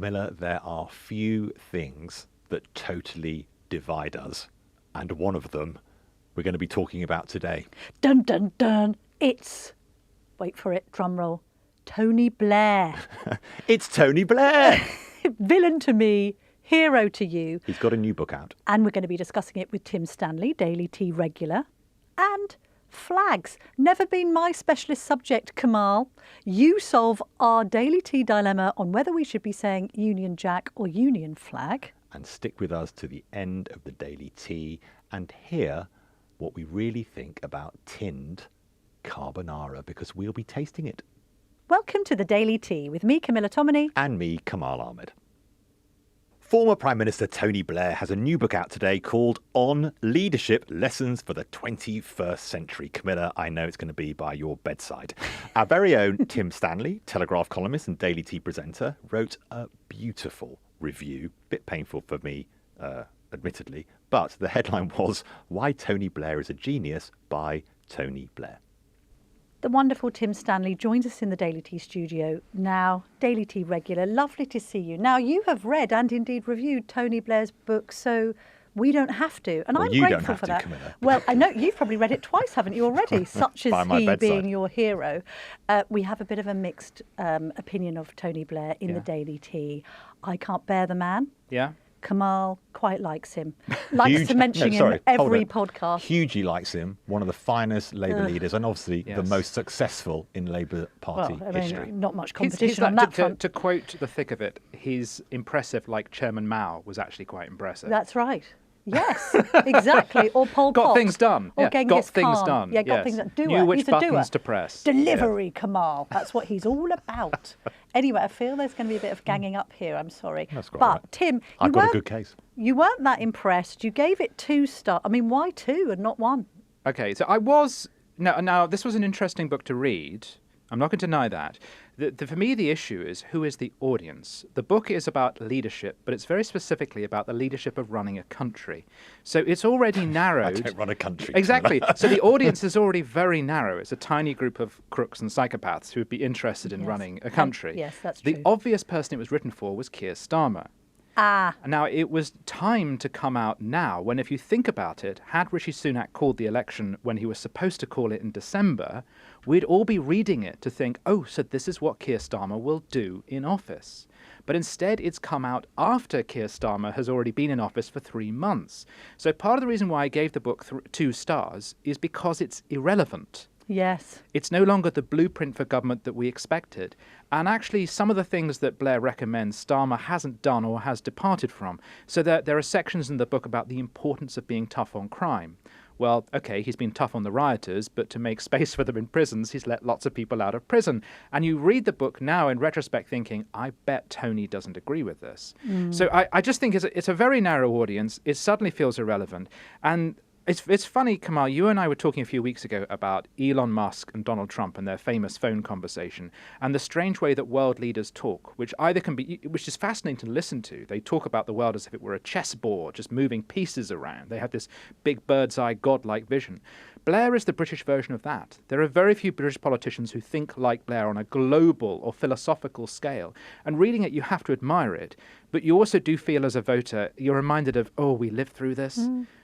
Camilla, there are few things that totally divide us. And one of them we're going to be talking about today. Dun, dun, dun. It's, wait for it, drum roll, Tony Blair. It's Tony Blair! Villain to me, hero to you. He's got a new book out. And we're going to be discussing it with Tim Stanley, Daily Tea regular. And flags. Never been my specialist subject, Kamal. You solve our Daily Tea dilemma on whether we should be saying Union Jack or Union Flag. And stick with us to the end of the Daily Tea and hear what we really think about tinned carbonara, because we'll be tasting it. Welcome to the Daily Tea with me, Camilla Tominey. And me, Kamal Ahmed. Former Prime Minister Tony Blair has a new book out today called On Leadership, Lessons for the 21st Century. Camilla, I know it's going to be by your bedside. Our very own Tim Stanley, Telegraph columnist and Daily Tea presenter, wrote a beautiful review. Bit painful for me, admittedly. But the headline was, Why Tony Blair is a Genius by Tony Blair. The wonderful Tim Stanley joins us in the Daily Tea studio now. Daily Tea regular, lovely to see you. Now, you have read and indeed reviewed Tony Blair's book, so we don't have to. And well, I'm you grateful don't have for to, that. Camilla. Well, I know you've probably read it twice, haven't you already? Such is he bedside. being your hero. We have a bit of a mixed opinion of Tony Blair in the Daily Tea. I can't bear the man. Yeah. Kamal quite likes him. Likes to mention him in every podcast. Hugely likes him. One of the finest Labour leaders and obviously the most successful in Labour Party history. Not much competition he's on that front. To quote the thick of it, he's impressive like Chairman Mao was actually quite impressive. That's right. Yes, exactly. Or Pol Pot. Got things done. Or yeah. Genghis Got things Khan. done. Yeah, got things done. Doer. Knew which He's a buttons doer. to press. Delivery, Kamal. That's what he's all about. Anyway, I feel there's going to be a bit of ganging up here. I'm sorry. That's quite but, right. Tim, I've got a good case. You weren't that impressed. You gave it 2 stars. I mean, why 2 and not 1? Okay, so I was... Now, this was an interesting book to read. I'm not going to deny that. For me, the issue is who is the audience. The book is about leadership, but it's very specifically about the leadership of running a country. So it's already narrowed. I don't run a country. Exactly. So the audience is already very narrow. It's a tiny group of crooks and psychopaths who would be interested in running a country. Yes, that's true. The obvious person it was written for was Keir Starmer. Now, it was time to come out now when, if you think about it, had Rishi Sunak called the election when he was supposed to call it in December, we'd all be reading it to think, oh, so this is what Keir Starmer will do in office. But instead, it's come out after Keir Starmer has already been in office for 3 months. So part of the reason why I gave the book 2 stars is because it's irrelevant. Yes. It's no longer the blueprint for government that we expected. And actually, some of the things that Blair recommends, Starmer hasn't done or has departed from. So there are sections in the book about the importance of being tough on crime. Well, okay, he's been tough on the rioters, but to make space for them in prisons, he's let lots of people out of prison. And you read the book now in retrospect thinking, I bet Tony doesn't agree with this. So I just think it's a very narrow audience. It suddenly feels irrelevant. And it's funny, Kamal, you and I were talking a few weeks ago about Elon Musk and Donald Trump and their famous phone conversation and the strange way that world leaders talk, which is fascinating to listen to. They talk about the world as if it were a chessboard, just moving pieces around. They have this big bird's eye, godlike vision. Blair is the British version of that. There are very few British politicians who think like Blair on a global or philosophical scale. And reading it, you have to admire it. But you also do feel as a voter, you're reminded of, oh, we lived through this.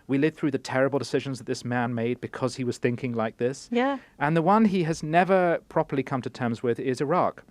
We lived through the terrible decisions that this man made because he was thinking like this. Yeah. And the one he has never properly come to terms with is Iraq.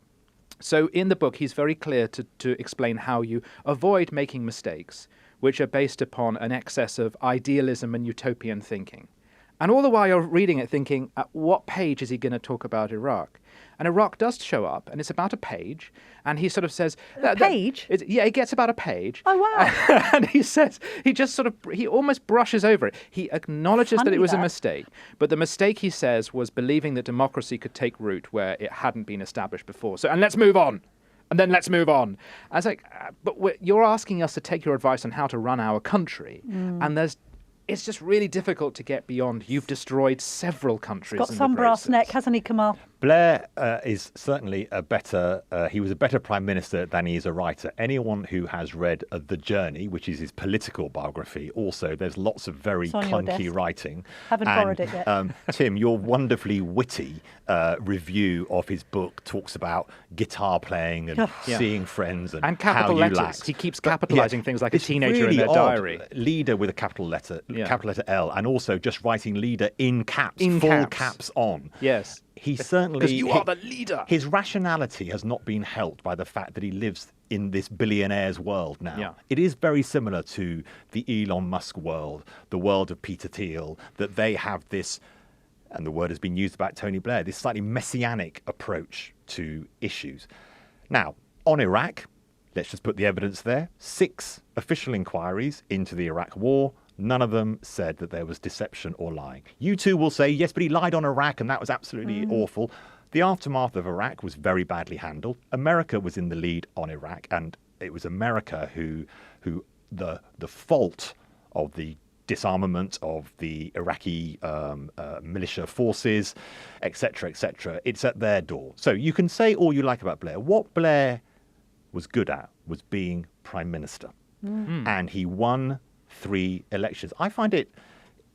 So in the book, he's very clear to explain how you avoid making mistakes, which are based upon an excess of idealism and utopian thinking. And all the while you're reading it thinking, at what page is he going to talk about Iraq? And Iraq does show up, and it's about a page, and he sort of says... A page? It gets about a page. Oh, wow. And he says, he almost brushes over it. He acknowledges that it was a mistake, but the mistake, he says, was believing that democracy could take root where it hadn't been established before. So, and let's move on. And then let's move on. I was like, but you're asking us to take your advice on how to run our country, and it's just really difficult to get beyond. You've destroyed several countries. He's got some brass neck, hasn't he, Kamal? Blair is certainly he was a better prime minister than he is a writer. Anyone who has read The Journey, which is his political biography, also, there's lots of very clunky writing. Haven't borrowed it yet. Tim, your wonderfully witty review of his book talks about guitar playing and seeing friends and capital how letters. you lacked. He keeps capitalizing things like a teenager really in their odd. diary. Leader with a capital letter L, and also just writing leader in caps, In full caps. caps on. Yes. He certainly... Because you are the leader. His rationality has not been helped by the fact that he lives in this billionaire's world now. Yeah. It is very similar to the Elon Musk world, the world of Peter Thiel, that they have this, and the word has been used about Tony Blair, this slightly messianic approach to issues. Now, on Iraq, let's just put the evidence there. 6 official inquiries into the Iraq war. None of them said that there was deception or lying. You two will say, yes, but he lied on Iraq and that was absolutely awful. The aftermath of Iraq was very badly handled. America was in the lead on Iraq, and it was America who the fault of the disarmament of the Iraqi militia forces, etc., it's at their door. So you can say all you like about Blair. What Blair was good at was being prime minister. And he won 3 elections. I find it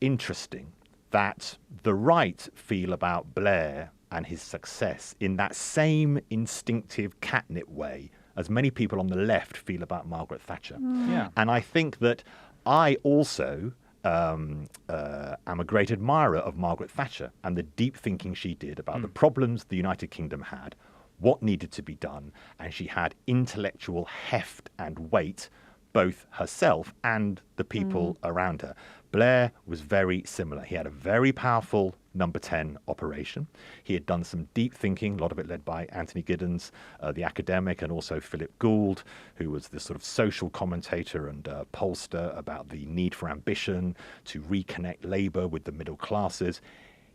interesting that the right feel about Blair and his success in that same instinctive catnip way as many people on the left feel about Margaret Thatcher. Yeah. And I think that I also am a great admirer of Margaret Thatcher and the deep thinking she did about the problems the United Kingdom had, what needed to be done, and she had intellectual heft and weight, both herself and the people around her. Blair was very similar. He had a very powerful number 10 operation. He had done some deep thinking, a lot of it led by Anthony Giddens, the academic, and also Philip Gould, who was the sort of social commentator and pollster about the need for ambition to reconnect Labour with the middle classes.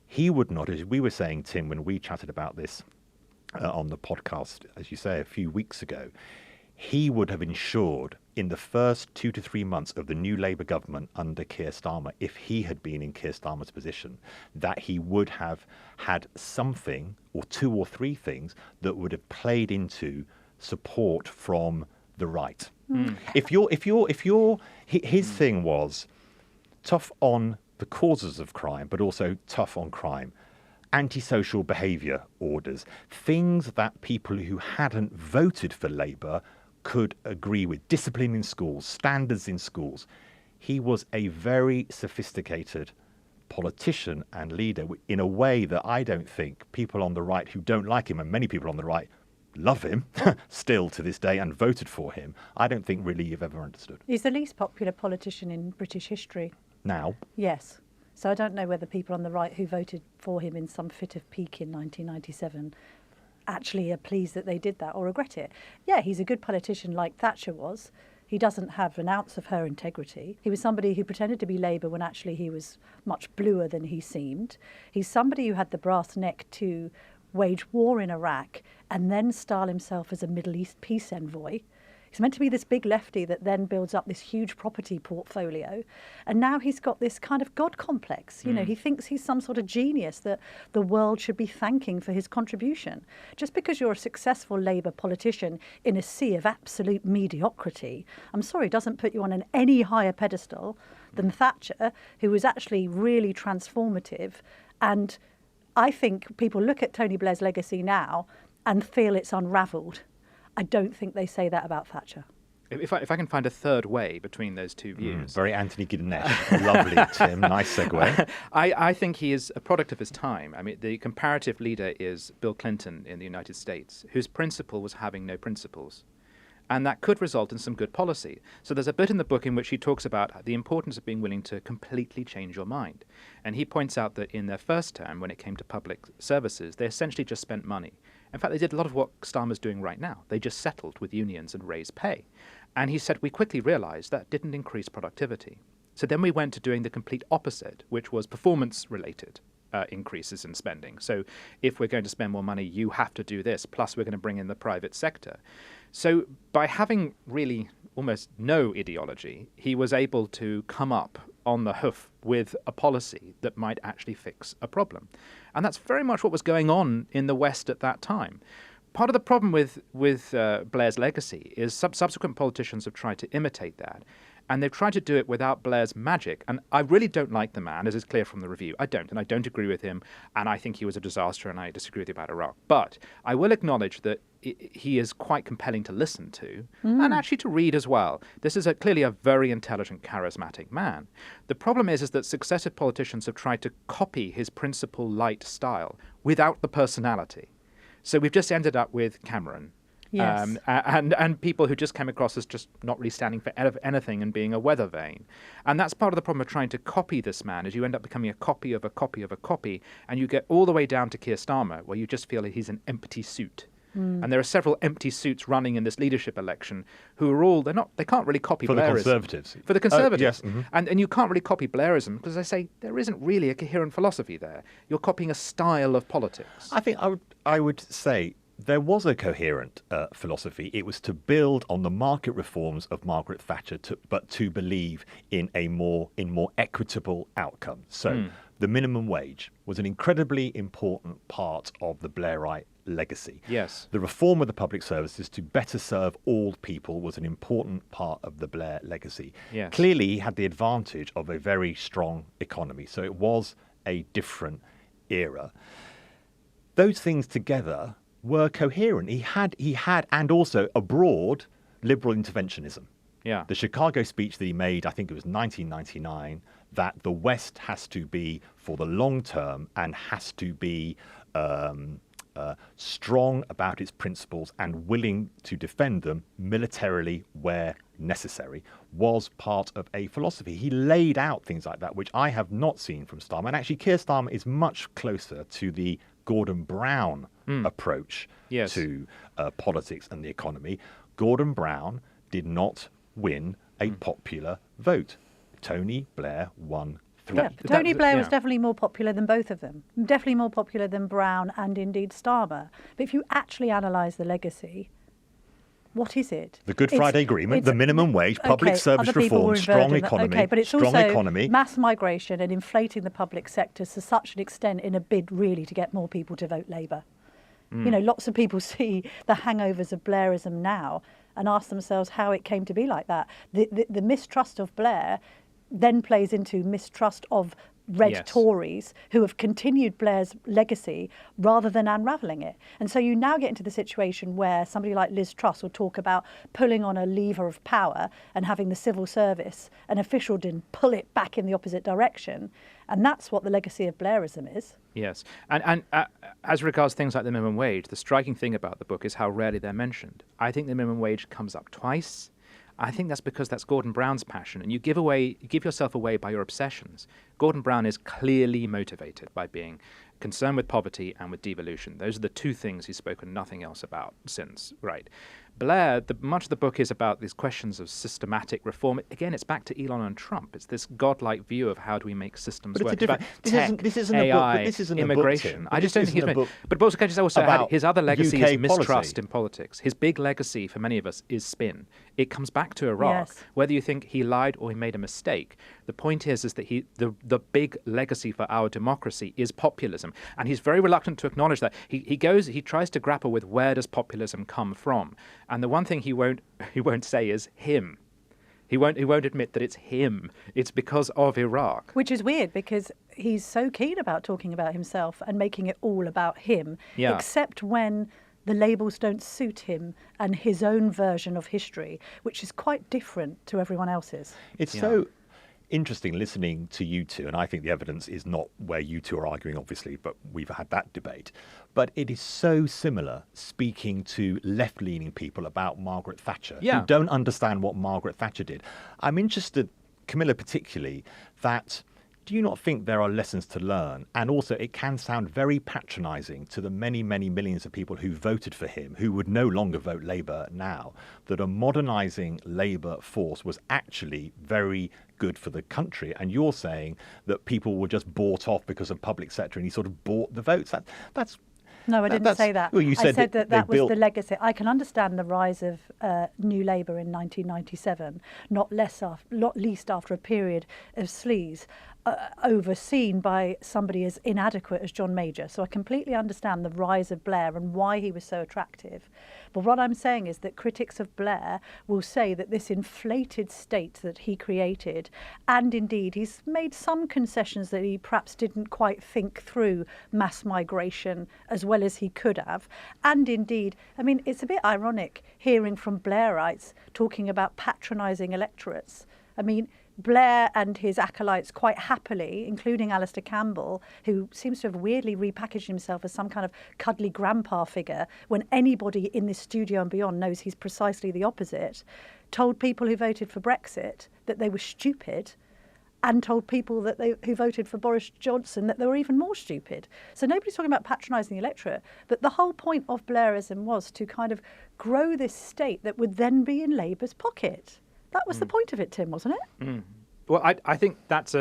He would not, as we were saying, Tim, when we chatted about this on the podcast, as you say, a few weeks ago, he would have ensured in the first 2 to 3 months of the new Labour government under Keir Starmer, if he had been in Keir Starmer's position, that he would have had something or 2 or 3 things that would have played into support from the right. His thing was tough on the causes of crime, but also tough on crime. Antisocial behaviour orders, things that people who hadn't voted for Labour could agree with. Discipline in schools, standards in schools. He was a very sophisticated politician and leader in a way that I don't think people on the right who don't like him, and many people on the right love him still to this day and voted for him, I don't think really you've ever understood. He's the least popular politician in British history. Now? Yes. So I don't know whether people on the right who voted for him in some fit of pique in 1997 actually are pleased that they did that or regret it. Yeah, he's a good politician like Thatcher was. He doesn't have an ounce of her integrity. He was somebody who pretended to be Labour when actually he was much bluer than he seemed. He's somebody who had the brass neck to wage war in Iraq and then style himself as a Middle East peace envoy. He's meant to be this big lefty that then builds up this huge property portfolio. And now he's got this kind of God complex. You know, he thinks he's some sort of genius that the world should be thanking for his contribution. Just because you're a successful Labour politician in a sea of absolute mediocrity, I'm sorry, doesn't put you on an any higher pedestal than Thatcher, who was actually really transformative. And I think people look at Tony Blair's legacy now and feel it's unravelled. I don't think they say that about Thatcher. If I can find a third way between those two views. Very Anthony Giddens. Lovely, Tim. Nice segue. I think he is a product of his time. I mean, the comparative leader is Bill Clinton in the United States, whose principle was having no principles. And that could result in some good policy. So there's a bit in the book in which he talks about the importance of being willing to completely change your mind. And he points out that in their first term, when it came to public services, they essentially just spent money. In fact, they did a lot of what Starmer's doing right now. They just settled with unions and raised pay. And he said, we quickly realized that didn't increase productivity. So then we went to doing the complete opposite, which was performance-related increases in spending. So if we're going to spend more money, you have to do this, plus we're going to bring in the private sector. So by having really almost no ideology, he was able to come up on the hoof with a policy that might actually fix a problem. And that's very much what was going on in the West at that time. Part of the problem with Blair's legacy is subsequent politicians have tried to imitate that. And they've tried to do it without Blair's magic. And I really don't like the man, as is clear from the review. I don't, and I don't agree with him. And I think he was a disaster, and I disagree with you about Iraq. But I will acknowledge that he is quite compelling to listen to, and actually to read as well. This is clearly a very intelligent, charismatic man. The problem is that successive politicians have tried to copy his principle light style without the personality. So we've just ended up with Cameron. Yes. And people who just came across as just not really standing for anything and being a weather vane. And that's part of the problem of trying to copy this man, is you end up becoming a copy of a copy of a copy, and you get all the way down to Keir Starmer, where you just feel that he's an empty suit. And there are several empty suits running in this leadership election who are all, they can't really copy Blairism. For the Conservatives. For the Conservatives. Yes. Mm-hmm. And you can't really copy Blairism because they say there isn't really a coherent philosophy there. You're copying a style of politics. I think I would say there was a coherent philosophy. It was to build on the market reforms of Margaret Thatcher, but to believe in more equitable outcomes. So the minimum wage was an incredibly important part of the Blairite legacy. Yes. The reform of the public services to better serve all people was an important part of the Blair legacy. Yes. Clearly, he had the advantage of a very strong economy, so it was a different era. Those things together were coherent. He had, and also abroad, liberal interventionism. Yeah. The Chicago speech that he made, I think it was 1999, that the West has to be for the long term and has to be strong about its principles and willing to defend them militarily where necessary, was part of a philosophy. He laid out things like that, which I have not seen from Starmer. And actually, Keir Starmer is much closer to the Gordon Brown approach to politics and the economy. Gordon Brown did not win a popular vote. Tony Blair won 3. Yeah, Tony Blair was definitely more popular than both of them. Definitely more popular than Brown and indeed Starmer. But if you actually analyse the legacy, what is it? The Good Friday Agreement, the minimum wage, public service reform, strong economy, okay, but it's strong also economy. Mass migration and inflating the public sector to such an extent in a bid really to get more people to vote Labour. You know, lots of people see the hangovers of Blairism now and ask themselves how it came to be like that. The mistrust of Blair then plays into mistrust of red Tories who have continued Blair's legacy rather than unravelling it. And so you now get into the situation where somebody like Liz Truss will talk about pulling on a lever of power and having the civil service and officialdom pull it back in the opposite direction. And that's what the legacy of Blairism is. Yes. And as regards things like the minimum wage, the striking thing about the book is how rarely they're mentioned. I think the minimum wage comes up twice. I think that's because that's Gordon Brown's passion, and you give yourself away by your obsessions. Gordon Brown is clearly motivated by being concerned with poverty and with devolution. Those are the two things he's spoken nothing else about since, right? Blair, much of the book is about these questions of systematic reform. Again, it's back to Elon and Trump. It's this godlike view of how do we make systems work. This isn't AI, a book. This isn't immigration. A book, I just don't think he's made. But also, can I just also add, his other legacy is mistrust in politics. His big legacy for many of us is spin. It comes back to Iraq. Yes. Whether you think he lied or he made a mistake, the point is that the big legacy for our democracy is populism, and he's very reluctant to acknowledge that. He tries to grapple with where does populism come from, and the one thing he won't say is him. He won't admit that it's him. It's because of Iraq. Which is weird because he's so keen about talking about himself and making it all about him, except when the labels don't suit him and his own version of history, which is quite different to everyone else's. It's so interesting listening to you two, and I think the evidence is not where you two are arguing, obviously, but we've had that debate. But it is so similar speaking to left-leaning people about Margaret Thatcher who don't understand what Margaret Thatcher did. I'm interested, Camilla particularly, that do you not think there are lessons to learn? And also, it can sound very patronising to the many, many millions of people who voted for him, who would no longer vote Labour now, that a modernising Labour force was actually very good for the country. And you're saying that people were just bought off because of public sector and he sort of bought the votes. No, I didn't say that. Well, you I said said that that they was built... the legacy. I can understand the rise of New Labour in 1997, not least after a period of sleaze overseen by somebody as inadequate as John Major. So I completely understand the rise of Blair and why he was so attractive. But what I'm saying is that critics of Blair will say that this inflated state that he created, and indeed he's made some concessions that he perhaps didn't quite think through mass migration as well as he could have. And indeed, I mean, it's a bit ironic hearing from Blairites talking about patronising electorates. I mean, Blair and his acolytes quite happily, including Alistair Campbell, who seems to have weirdly repackaged himself as some kind of cuddly grandpa figure, when anybody in this studio and beyond knows he's precisely the opposite, told people who voted for Brexit that they were stupid, and told people that who voted for Boris Johnson that they were even more stupid. So nobody's talking about patronising the electorate, but the whole point of Blairism was to kind of grow this state that would then be in Labour's pocket. That was the point of it, Tim, wasn't it? Mm. Well, I think that's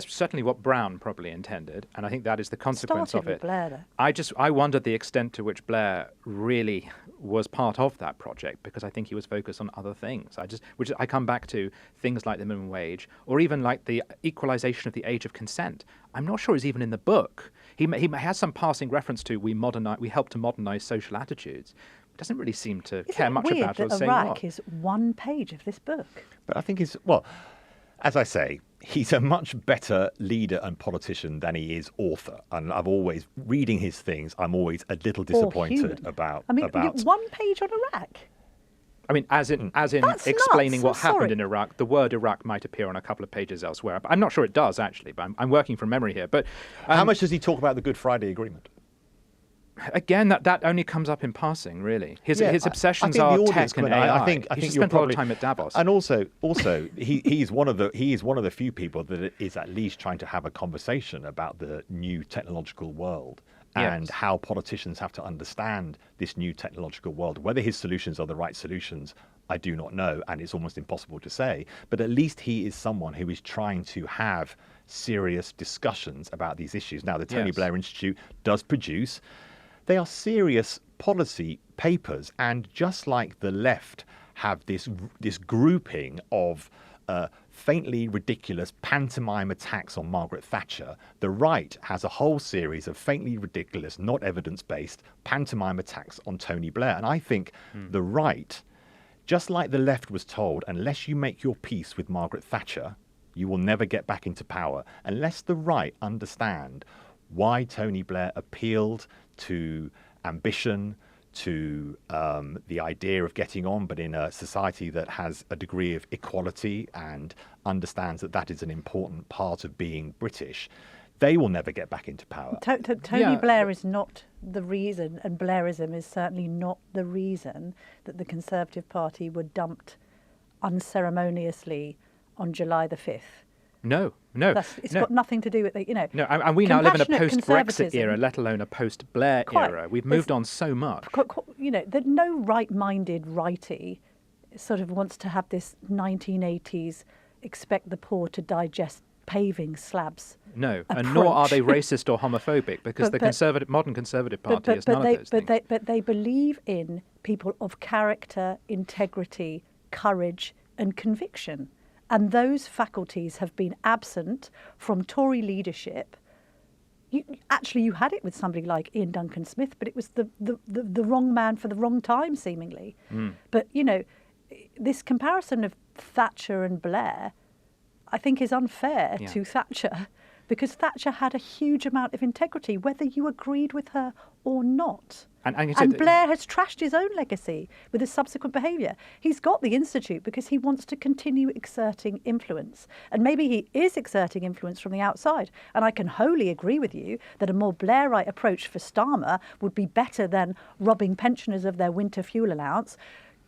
certainly what Brown probably intended, and I think that is the consequence Started of it. with Blair, though. I wondered the extent to which Blair really was part of that project, because I think he was focused on other things. Which I come back to things like the minimum wage, or even like the equalisation of the age of consent. I'm not sure is even in the book. He has some passing reference to we help to modernise social attitudes. Doesn't really seem to care much about it or that say Iraq what. is one page of this book. But I think as I say, he's a much better leader and politician than he is author. And I've always, reading his things, I'm always a little disappointed about... I mean, one page on Iraq? I mean, as in That's explaining nuts. what happened in Iraq, the word Iraq might appear on a couple of pages elsewhere. But I'm not sure it does, actually, but I'm working from memory here. But how much does he talk about the Good Friday Agreement? Again, that only comes up in passing, really. His obsessions are tech and AI. I think he you're spent a lot of time at Davos. And also, he's one of the few people that is at least trying to have a conversation about the new technological world and how politicians have to understand this new technological world. Whether his solutions are the right solutions, I do not know, and it's almost impossible to say. But at least he is someone who is trying to have serious discussions about these issues. Now, the Tony Blair Institute does produce. They are serious policy papers, and just like the left have this grouping of faintly ridiculous pantomime attacks on Margaret Thatcher, the right has a whole series of faintly ridiculous, not evidence-based pantomime attacks on Tony Blair. And I think the right, just like the left was told, unless you make your peace with Margaret Thatcher, you will never get back into power. Unless the right understand why Tony Blair appealed to ambition, to the idea of getting on, but in a society that has a degree of equality and understands that that is an important part of being British, they will never get back into power. Tony Blair is not the reason, and Blairism is certainly not the reason that the Conservative Party were dumped unceremoniously on July the 5th. No. It's got nothing to do with it, No, and we now live in a post-Brexit era, conservatism. let alone a post-Blair era. We've moved on so much. That no right-minded righty sort of wants to have this 1980s expect the poor to digest paving slabs. No, approach. And nor are they racist or homophobic, because the modern Conservative Party is none of those things. But they believe in people of character, integrity, courage and conviction. And those faculties have been absent from Tory leadership. You had it with somebody like Ian Duncan Smith, but it was the wrong man for the wrong time, seemingly. But, this comparison of Thatcher and Blair, I think, is unfair to Thatcher, because Thatcher had a huge amount of integrity, whether you agreed with her or not. And Blair has trashed his own legacy with his subsequent behaviour. He's got the Institute because he wants to continue exerting influence. And maybe he is exerting influence from the outside. And I can wholly agree with you that a more Blairite approach for Starmer would be better than robbing pensioners of their winter fuel allowance,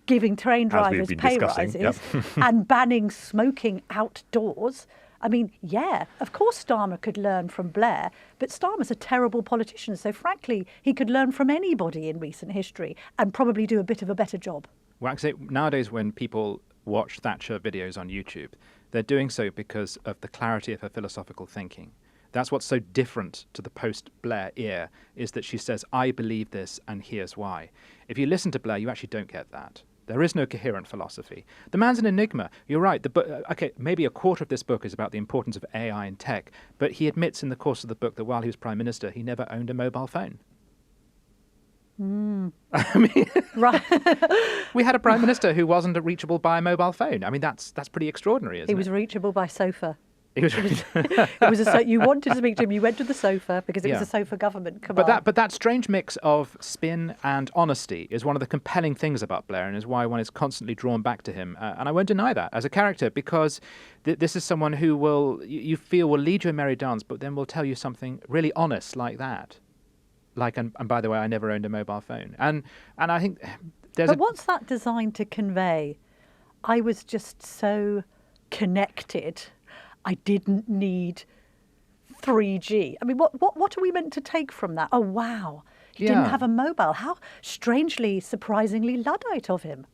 giving train drivers pay rises, and banning smoking outdoors. I mean, of course Starmer could learn from Blair, but Starmer's a terrible politician, so frankly, he could learn from anybody in recent history and probably do a bit of a better job. Well, actually, nowadays when people watch Thatcher videos on YouTube, they're doing so because of the clarity of her philosophical thinking. That's what's so different to the post-Blair era, is that she says, I believe this and here's why. If you listen to Blair, you actually don't get that. There is no coherent philosophy. The man's an enigma. You're right. Okay, maybe a quarter of this book is about the importance of AI and tech, but he admits in the course of the book that while he was Prime Minister, he never owned a mobile phone. I mean, Right. we had a Prime Minister who wasn't reachable by a mobile phone. I mean, that's pretty extraordinary, isn't it? He was reachable by sofa. He was It was you wanted to speak to him, you went to the sofa because it was Yeah. a sofa government. Kamal. But that strange mix of spin and honesty is one of the compelling things about Blair, and is why one is constantly drawn back to him. And I won't deny that as a character, because this is someone who you feel will lead you a merry dance, but then will tell you something really honest like that. Like, and by the way, I never owned a mobile phone. And I think there's But what's that designed to convey? I was just so connected. I didn't need 3G. I mean, what are we meant to take from that? Oh, wow. He didn't Yeah. have a mobile. How strangely, surprisingly Luddite of him.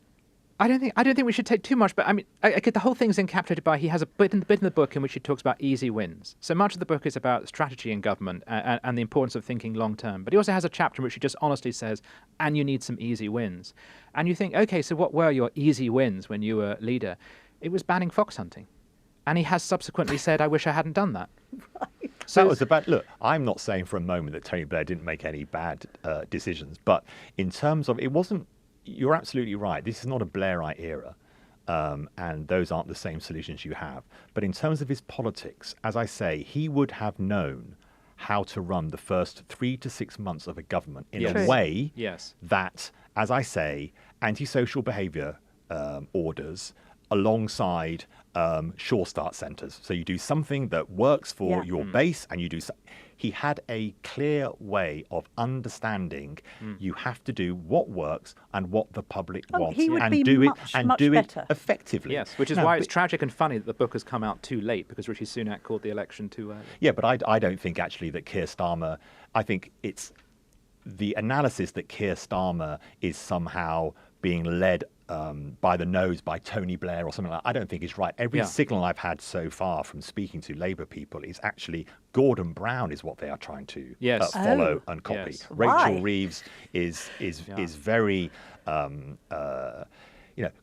I don't think we should take too much, but I mean, the whole thing's encapsulated by he has a bit in the book in which he talks about easy wins. So much of the book is about strategy in government and the importance of thinking long term. But he also has a chapter in which he just honestly says, and you need some easy wins. And you think, okay, so what were your easy wins when you were leader? It was banning fox hunting. And he has subsequently said, I wish I hadn't done that. Right. So that was about. Look, I'm not saying for a moment that Tony Blair didn't make any bad decisions, but in terms of, it wasn't. You're absolutely right. This is not a Blairite era, and those aren't the same solutions you have. But in terms of his politics, as I say, he would have known how to run the first 3 to 6 months of a government in Yes. a True. way Yes. that, as I say, antisocial behaviour orders alongside sure start centres. So you do something that works for Yeah. your base, and you do. He had a clear way of understanding. You have to do what works and what the public Oh, wants, he would and be do much, it and much do better. it effectively. Yes, which is Now, why it's but- tragic and funny that the book has come out too late, because Rishi Sunak called the election too early. Yeah, but I don't think actually that Keir Starmer. I think it's the analysis that Keir Starmer is somehow being led by the nose by Tony Blair or something like that. I don't think is right. Every Yeah. signal I've had so far from speaking to Labour people is actually Gordon Brown is what they are trying to Yes. follow Oh. and copy. Yes. Rachel Why? Reeves is very.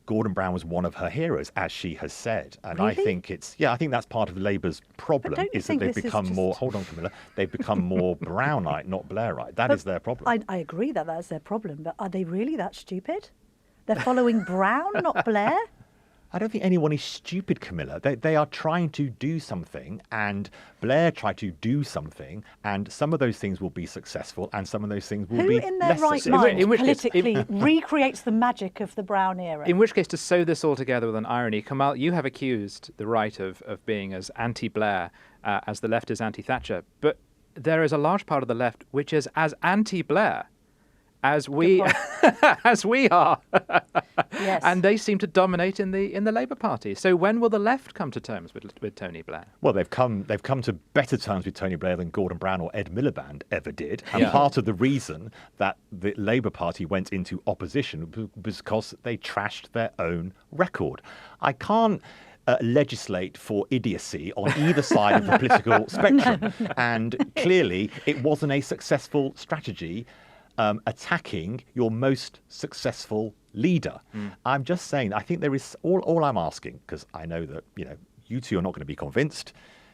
Gordon Brown was one of her heroes, as she has said, and I Really? think I think that's part of Labour's problem don't you is that think they've this is become more. just- Hold on, Camilla. They've become more Brownite, not Blairite. That is their problem. I agree that that's their problem, but are they really that stupid? They're following Brown, not Blair? I don't think anyone is stupid, Camilla. They are trying to do something, and Blair tried to do something, and some of those things will be successful, and some of those things will Who be in their less right successful. mind In which case- politically recreates the magic of the Brown era? In which case, to sew this all together with an irony, Kamal, you have accused the right of being as anti-Blair as the left is anti-Thatcher, but there is a large part of the left which is as anti-Blair as we as we are. Yes. And they seem to dominate in the Labour Party. So when will the left come to terms with Tony Blair? Well, they've come to better terms with Tony Blair than Gordon Brown or Ed Miliband ever did. And Yeah. part of the reason that the Labour Party went into opposition was because they trashed their own record. I can't legislate for idiocy on either side of the political spectrum. And clearly, it wasn't a successful strategy attacking your most successful leader. I'm just saying, I think there is all I'm asking, because I know that you two are not going to be convinced.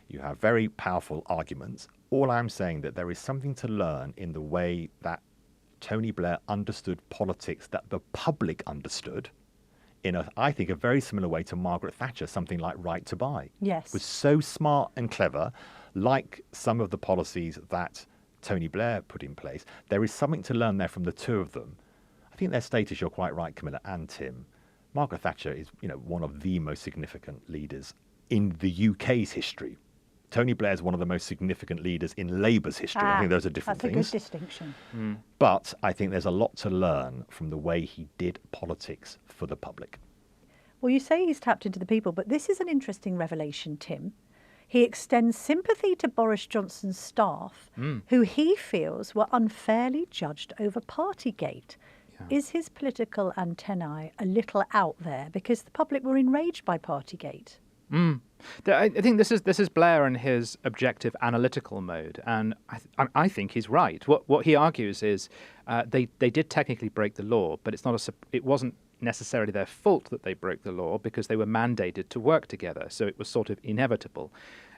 You have very powerful arguments. All I'm saying that there is something to learn in the way that Tony Blair understood politics that the public understood in I think a very similar way to Margaret Thatcher, something like Right to Buy. Yes. Was so smart and clever, like some of the policies that Tony Blair put in place. There is something to learn there from the two of them. I think their status, you're quite right, Camilla and Tim. Margaret Thatcher is, one of the most significant leaders in the UK's history. Tony Blair is one of the most significant leaders in Labour's history. I think those are different that's things. a good distinction. But I think there's a lot to learn from the way he did politics for the public. Well, you say he's tapped into the people, but this is an interesting revelation, Tim. He extends sympathy to Boris Johnson's staff, who he feels were unfairly judged over Partygate. Is his political antennae a little out there because the public were enraged by Partygate? I think this is Blair in his objective analytical mode, and I think he's right. What he argues is they did technically break the law, but it wasn't necessarily their fault that they broke the law because they were mandated to work together, so it was sort of inevitable.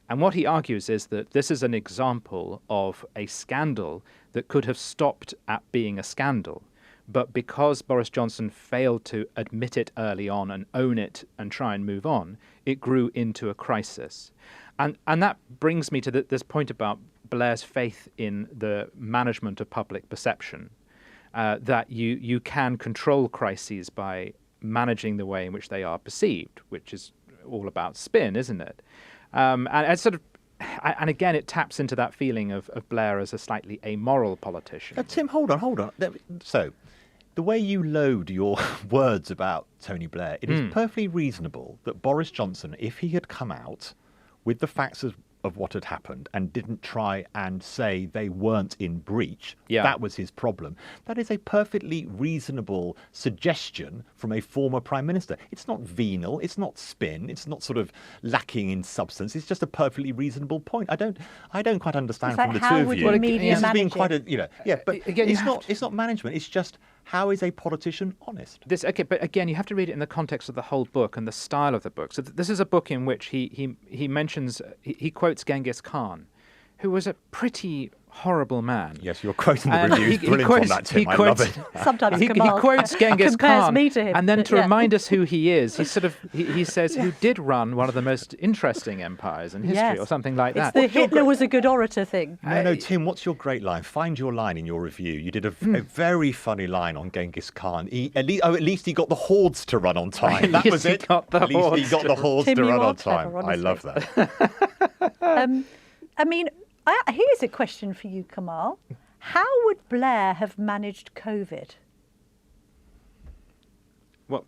And what he argues is that this is an example of a scandal that could have stopped at being a scandal. But because Boris Johnson failed to admit it early on and own it and try and move on, it grew into a crisis. And that brings me to this point about Blair's faith in the management of public perception, that you can control crises by managing the way in which they are perceived, which is all about spin, isn't it? And again, it taps into that feeling of Blair as a slightly amoral politician. Tim, hold on. So, the way you load your words about Tony Blair, it is perfectly reasonable that Boris Johnson, if he had come out with the facts of what had happened and didn't try and say they weren't in breach, that was his problem. That is a perfectly reasonable suggestion from a former prime minister. It's not venal, it's not spin, it's not sort of lacking in substance. It's just a perfectly reasonable point. I don't quite understand from the two of you. This has been quite a, but again, it's not management. It's just, how is a politician honest? But again, you have to read it in the context of the whole book and the style of the book. So this is a book in which he mentions, he quotes Genghis Khan, who was a pretty horrible man. Yes, you're quoting the reviews. Brilliant on that, Tim. I love it. Sometimes he quotes Genghis Khan, me to him. and then to remind us who he is, he says who did run one of the most interesting empires in history, or something like that. It's the Hitler was a good orator thing. No, Tim, what's your great line? Find your line in your review. You did a very funny line on Genghis Khan. At least he got the hordes to run on time. That was it. At least he got the hordes to run on time. I love that. Here's a question for you, Kamal. How would Blair have managed COVID? Well,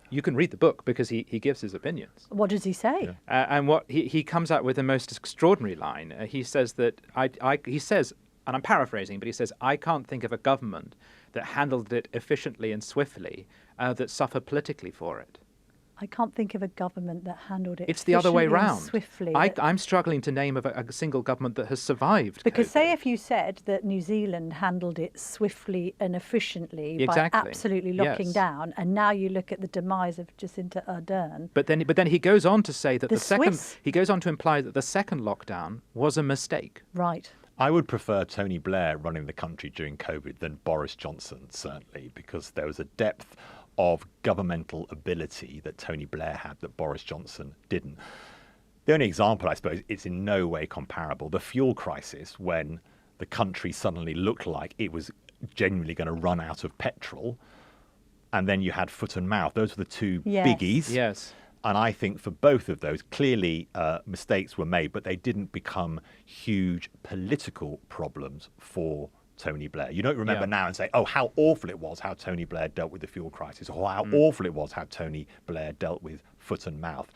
you can read the book because he gives his opinions. What does he say? And what he comes out with the most extraordinary line. He says that he says, and I'm paraphrasing, but he says, I can't think of a government that handled it efficiently and swiftly that suffered politically for it. I can't think of a government that handled it. It's the other way round. Swiftly. I'm struggling to name a single government that has survived. Because COVID. say if you said that New Zealand handled it swiftly and efficiently by absolutely locking down, and now you look at the demise of Jacinda Ardern. But then he goes on to say that he goes on to imply that the second lockdown was a mistake. Right. I would prefer Tony Blair running the country during COVID than Boris Johnson, certainly, because there was a depth of governmental ability that Tony Blair had that Boris Johnson didn't. The only example, I suppose, it's in no way comparable. The fuel crisis, when the country suddenly looked like it was genuinely going to run out of petrol, and then you had foot and mouth. Those were the two biggies. Yes. And I think for both of those, clearly mistakes were made, but they didn't become huge political problems for Tony Blair. You don't remember now and say, oh, how awful it was how Tony Blair dealt with the fuel crisis, or how awful it was how Tony Blair dealt with foot and mouth.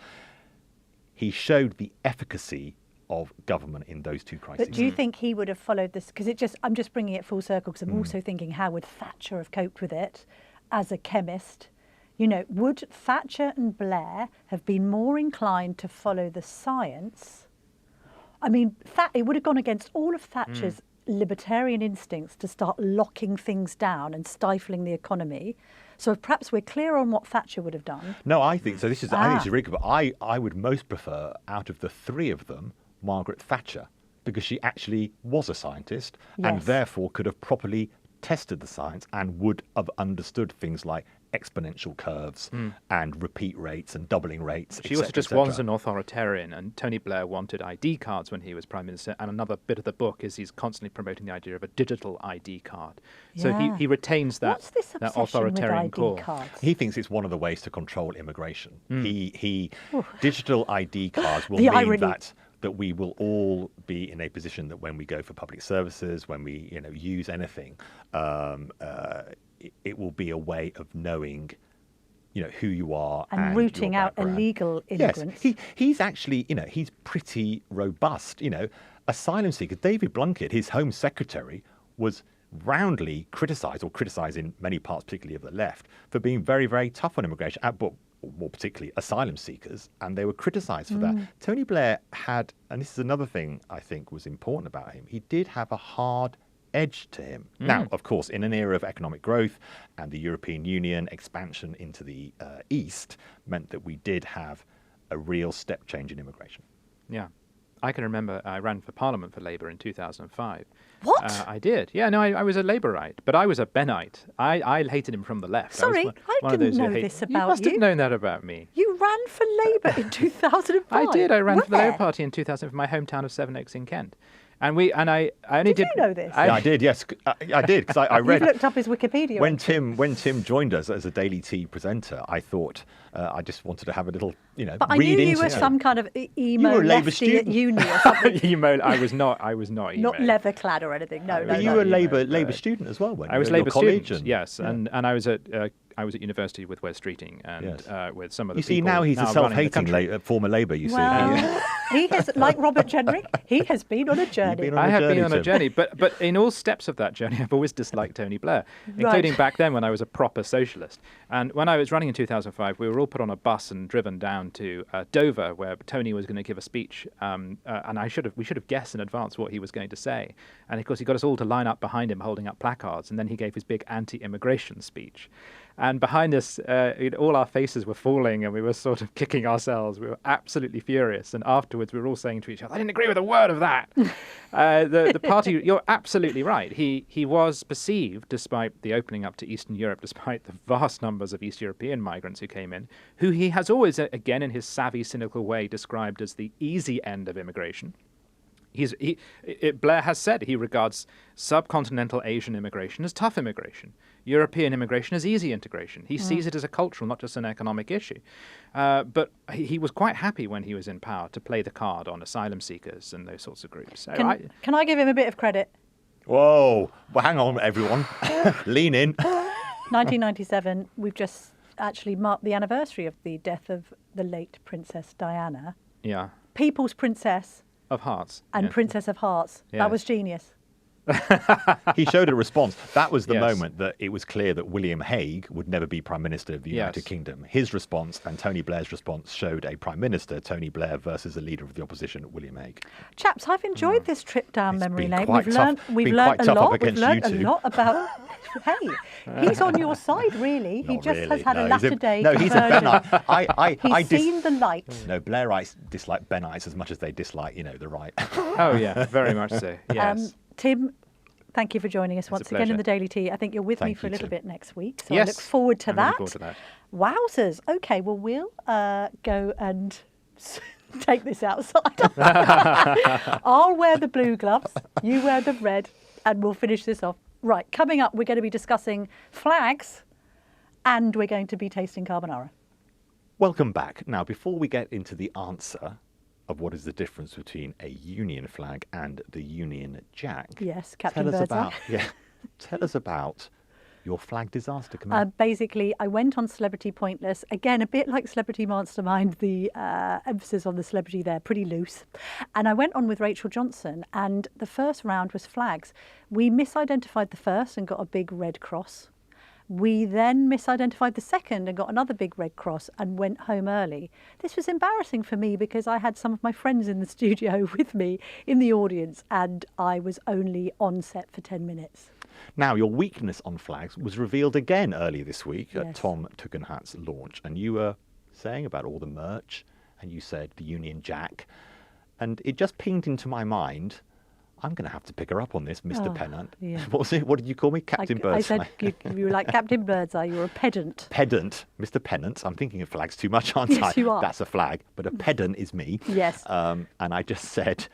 He showed the efficacy of government in those two crises. But do you think he would have followed this? Because I'm just bringing it full circle, because I'm also thinking, how would Thatcher have coped with it as a chemist? Would Thatcher and Blair have been more inclined to follow the science? I mean, it would have gone against all of Thatcher's libertarian instincts to start locking things down and stifling the economy. So if perhaps we're clear on what Thatcher would have done. No, I think so. I think it's really good. But I would most prefer, out of the three of them, Margaret Thatcher, because she actually was a scientist and therefore could have properly tested the science and would have understood things like exponential curves and repeat rates and doubling rates. She also just was an authoritarian, and Tony Blair wanted ID cards when he was Prime Minister, and another bit of the book is he's constantly promoting the idea of a digital ID card. So he retains that authoritarian core. He thinks it's one of the ways to control immigration. Digital ID cards will mean that we will all be in a position that when we go for public services, when we use anything, it will be a way of knowing, who you are and rooting your out illegal immigrants. Yes, he's actually, he's pretty robust. Asylum seekers. David Blunkett, his Home Secretary, was roundly criticised, or criticised in many parts, particularly of the left, for being very, very tough on immigration. But or more particularly asylum seekers, and they were criticised for that. Tony Blair had, and this is another thing I think was important about him, he did have a hard edge to him. Now, of course, in an era of economic growth and the European Union expansion into the East meant that we did have a real step change in immigration. Yeah. I can remember I ran for Parliament for Labour in 2005. What? I did. Yeah, no, I was a Labourite, but I was a Bennite. I hated him from the left. Sorry, I was one I of those didn't who know hate- this You about must you. have known that about me. You ran for Labour in 2005. I did. I ran for the Where? Labour Party in 2000 from my hometown of Sevenoaks in Kent. And I only Did you know this? Yeah, I did, yes. I did, because I read... You've looked up his Wikipedia. When Tim joined us as a Daily Tea presenter, I thought I just wanted to have a little, But I read knew into you were it. some kind of emo were a Labour lefty at student. uni or something. emo. I was not emo. Not leather clad or anything. No, no, But you no. were a emo, Labour but- student as well, weren't you? I was At your Labour college student, and- yes, and I was at university with Wes Streeting and Yes. with some of the You see, people now he's a running the self-hating country. former Labour, you see. Well, he has, like Robert Jenrick, he has been on a journey. been on I a have journey, been on a Tim. journey, but in all steps of that journey, I've always disliked Tony Blair, including back then when I was a proper socialist. And when I was running in 2005, we were all put on a bus and driven down to Dover, where Tony was going to give a speech, and we should have guessed in advance what he was going to say. And of course, he got us all to line up behind him, holding up placards, and then he gave his big anti-immigration speech. And behind us, all our faces were falling and we were sort of kicking ourselves. We were absolutely furious. And afterwards, we were all saying to each other, I didn't agree with a word of that. The party, you're absolutely right. He was perceived, despite the opening up to Eastern Europe, despite the vast numbers of East European migrants who came in, who he has always, again, in his savvy, cynical way, described as the easy end of immigration. Blair has said he regards subcontinental Asian immigration as tough immigration, European immigration as easy integration. He sees it as a cultural, not just an economic issue. But he was quite happy when he was in power to play the card on asylum seekers and those sorts of groups. So Can I give him a bit of credit? Whoa. Well, hang on, everyone. Lean in. 1997, we've just actually marked the anniversary of the death of the late Princess Diana. Yeah, People's Princess of Hearts. and yeah. Princess of Hearts. Yes. That was genius. He showed a response. That was the Yes. moment that it was clear that William Hague would never be Prime Minister of the United Yes. Kingdom. His response and Tony Blair's response showed a Prime Minister, Tony Blair, versus a leader of the opposition, William Hague. Chaps, I've enjoyed this trip down It's memory been lane. quite We've tough- learned been a quite tough up lot. We've against learned you a two. lot about. Hey, he's on your side, really. He Not just really. has had No, a he's a- latter-day No, he's a conversion. Benite. He's seen the light. No, Blairites dislike Benites as much as they dislike, the right. Oh, yeah, very much so. Yes. Tim, thank you for joining us once again in pleasure. the Daily Tea. I think you're with me Thank for a you, little Tim. bit next week, so Yes, I look forward to I'm that. looking forward to Wowzers. Okay, well, we'll go and take this outside. I'll wear the blue gloves, you wear the red, and we'll finish this off. Right, coming up, we're going to be discussing flags and we're going to be tasting carbonara. Welcome back. Now, before we get into the answer of what is the difference between a Union flag and the Union Jack, Yes, Captain tell us Birdseye. tell us about your flag disaster, Camilla. Basically, I went on Celebrity Pointless. Again, a bit like Celebrity Mastermind, the emphasis on the celebrity there, pretty loose. And I went on with Rachel Johnson, and the first round was flags. We misidentified the first and got a big red cross. We then misidentified the second and got another big red cross and went home early. This was embarrassing for me because I had some of my friends in the studio with me in the audience and I was only on set for 10 minutes. Now, your weakness on flags was revealed again earlier this week at Yes. Tom Tugendhat's launch. And you were saying about all the merch, and you said the Union Jack. And it just pinged into my mind, I'm going to have to pick her up on this, Mr. Oh, Pennant. yeah. What was it? What did you call me? Captain I Birdseye. said you were like Captain Birdseye, you were a pedant. Pedant, Mr. Pennant. I'm thinking of flags too much, aren't I? Yes, you are. That's a flag, but a pedant is me. Yes. And I just said,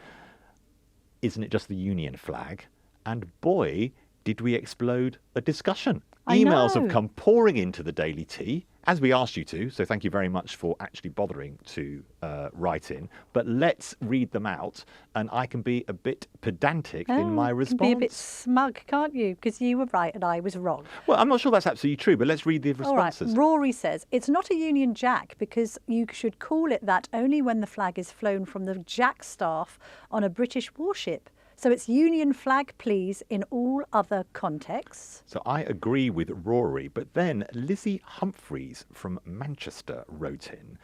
isn't it just the Union flag? And boy, did we explode a discussion. I Emails have know. come pouring into the Daily Tea, as we asked you to. So thank you very much for actually bothering to write in. But let's read them out, and I can be a bit pedantic in my You response. can be a bit smug, can't you? Because you were right and I was wrong. Well, I'm not sure that's absolutely true, but let's read the All right. responses. Rory says, it's not a Union Jack because you should call it that only when the flag is flown from the Jack staff on a British warship. So it's Union flag, please, in all other contexts. So I agree with Rory, but then Lizzie Humphreys from Manchester wrote in,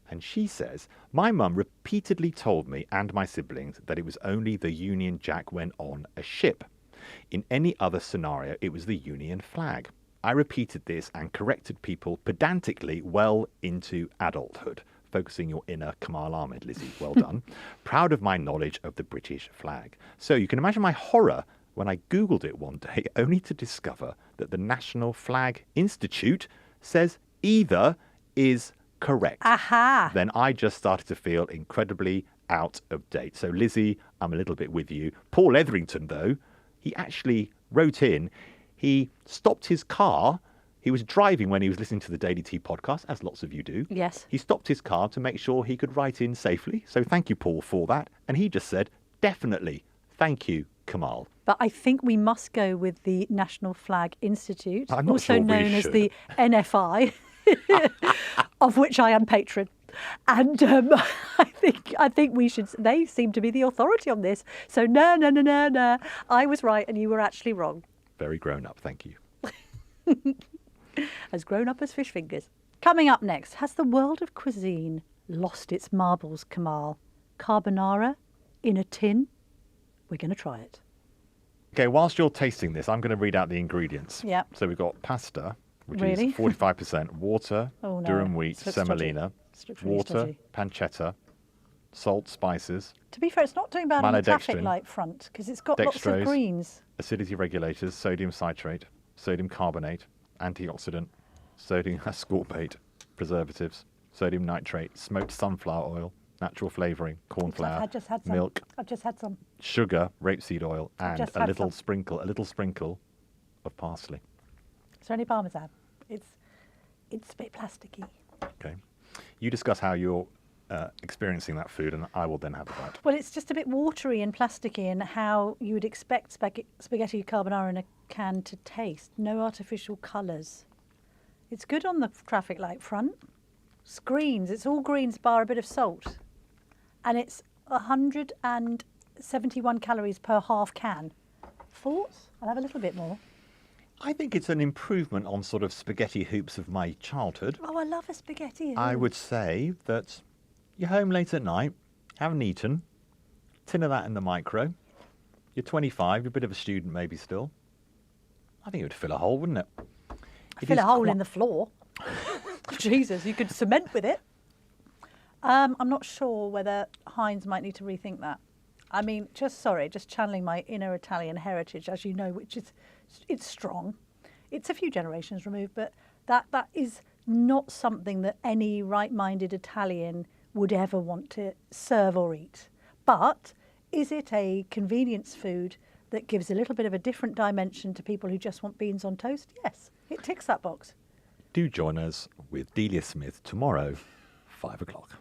and she says, my mum repeatedly told me and my siblings that it was only the Union Jack when on a ship. In any other scenario, it was the Union flag. I repeated this and corrected people pedantically well into adulthood. Focusing your inner Kamal Ahmed, Lizzie. Well done. Proud of my knowledge of the British flag. So you can imagine my horror when I Googled it one day, only to discover that the National Flag Institute says either is correct. Aha! Then I just started to feel incredibly out of date. So Lizzie, I'm a little bit with you. Paul Etherington, though, he actually wrote in, he stopped his car. He was driving when he was listening to the Daily Tea podcast, as lots of you do. Yes. He stopped his car to make sure he could write in safely. So thank you, Paul, for that. And he just said, definitely, thank you, Kamal. But I think we must go with the National Flag Institute, I'm not also sure we known as should. the NFI, of which I am patron. And I think we should. They seem to be the authority on this. So no. I was right, and you were actually wrong. Very grown up, thank you. As grown up as fish fingers. Coming up next, has the world of cuisine lost its marbles, Kamal? Carbonara in a tin? We're going to try it. Okay, whilst you're tasting this, I'm going to read out the ingredients. Yeah. So we've got pasta, which Really? is 45% water, Oh, no. durum wheat, This looks dodgy. semolina, This looks really water, dodgy. pancetta, salt, spices, To be fair, it's not doing bad on the traffic Maltodextrin, light front because it's got lots of dextrose, greens. acidity regulators, sodium citrate, sodium carbonate, antioxidant, sodium ascorbate, preservatives, sodium nitrate, smoked sunflower oil, natural flavouring, corn flour, I've just had some. milk, I've just had some. sugar, rapeseed oil, and just a had little some. sprinkle of parsley. Is there any parmesan? It's a bit plasticky. Okay. You discuss how you're experiencing that food, and I will then have a bite. Well, it's just a bit watery and plasticky, and how you would expect spaghetti carbonara in a can to taste. No artificial colours. It's good on the traffic light front. It's greens. It's all greens bar a bit of salt, and it's 171 calories per half can. Thoughts? I'll have a little bit more. I think it's an improvement on sort of spaghetti hoops of my childhood. Oh, I love a spaghetti. I would say that you're home late at night, haven't eaten, tin of that in the micro. You're 25, you're a bit of a student maybe still. I think it would fill a hole, wouldn't it? Fill a hole in the floor. Jesus, you could cement with it. I'm not sure whether Heinz might need to rethink that. I mean, just channeling my inner Italian heritage, as you know, which is, it's strong. It's a few generations removed, but that is not something that any right-minded Italian would ever want to serve or eat. But is it a convenience food that gives a little bit of a different dimension to people who just want beans on toast? Yes, it ticks that box. Do join us with Delia Smith tomorrow, 5 o'clock.